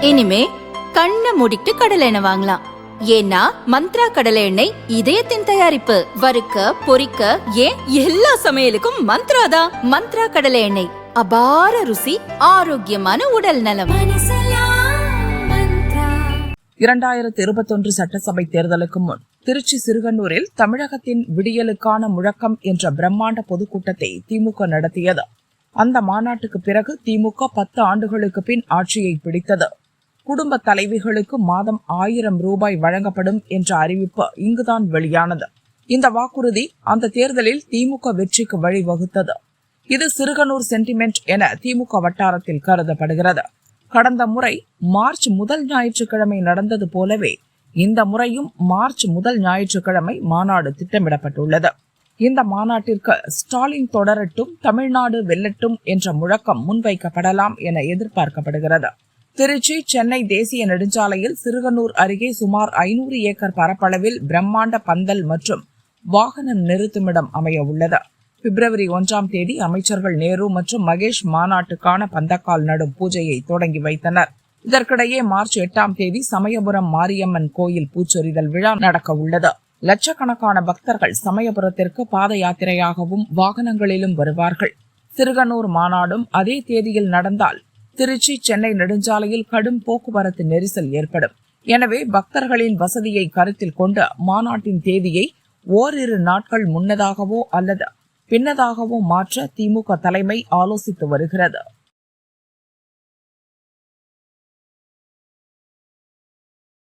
இனிமே கண்ணை மூடிட்டு கடலை எண்ணெய் வாங்கலாம். ஏன்னா மந்த்ரா கடலை எண்ணெய் இதயத்தின் தயாரிப்பு. வறுக்க பொரிக்க ஏன் எல்லா சமையலுக்கும் மந்த்ரா தான். மந்த்ரா கடலை எண்ணெய், அபார ருசி, ஆரோக்கியமான உடல் நலம். 2021 சட்டசபை தேர்தலுக்கு முன் திருச்சி சிறுகண்ணூரில் தமிழகத்தின் விடியலுக்கான முழக்கம் என்ற பிரம்மாண்ட பொதுக்கூட்டத்தை திமுக நடத்தியது. அந்த மாநாட்டுக்கு பிறகு திமுக 10 ஆண்டுகளுக்கு பின் ஆட்சியை பிடித்தது. குடும்ப தலைவிகளுக்கு மாதம் 1000 ரூபாய் வழங்கப்படும் என்ற அறிவிப்பு இங்குதான் வெளியானது. இந்த வாக்குறுதி அந்த தேர்தலில் திமுக வெற்றிக்கு வழிவகுத்தது. இது சிறுகண்ணூர் சென்டிமெண்ட் என திமுக வட்டாரத்தில் கருதப்படுகிறது. கடந்த முறை மார்ச் முதல் ஞாயிற்றுக்கிழமை நடந்தது போலவே இந்த முறையும் மார்ச் முதல் ஞாயிற்றுக்கிழமை மாநாடு திட்டமிடப்பட்டுள்ளது. இந்த மாநாட்டிற்கு ஸ்டாலின் தொடரட்டும், தமிழ்நாடு வெல்லட்டும் என்ற முழக்கம் முன்வைக்கப்படலாம் என எதிர்பார்க்கப்படுகிறது. திருச்சி சென்னை தேசிய நெடுஞ்சாலையில் சிறுகண்ணூர் அருகே சுமார் 500 ஏக்கர் பரப்பளவில் பிரம்மாண்ட பந்தல் மற்றும் வாகன நிறுத்துமிடம் அமைய உள்ளது. பிப்ரவரி 1ஆம் தேதி அமைச்சர்கள் நேரு மற்றும் மகேஷ் மாநாட்டுக்கான பந்தக்கால் நடும் பூஜையை தொடங்கி வைத்தனர். இதற்கிடையே மார்ச் 8ஆம் தேதி சமயபுரம் மாரியம்மன் கோயில் பூச்சொரிதல் விழா நடக்க உள்ளது. லட்சக்கணக்கான பக்தர்கள் சமயபுரத்திற்கு பாத யாத்திரையாகவும் வாகனங்களிலும் வருவார்கள். சிறுகண்ணூர் மாநாடும் அதே தேதியில் நடந்தால் திருச்சி சென்னை நெடுஞ்சாலையில் கடும் போக்குவரத்து நெரிசல் ஏற்படும். எனவே பக்தர்களின் வசதியை கருத்தில் கொண்டு மாநாட்டின் தேதியை ஓரிரு நாட்கள் முன்னதாகவோ அல்லது பின்னதாகவோ மாற்ற திமுக தலைமை ஆலோசித்து வருகிறது.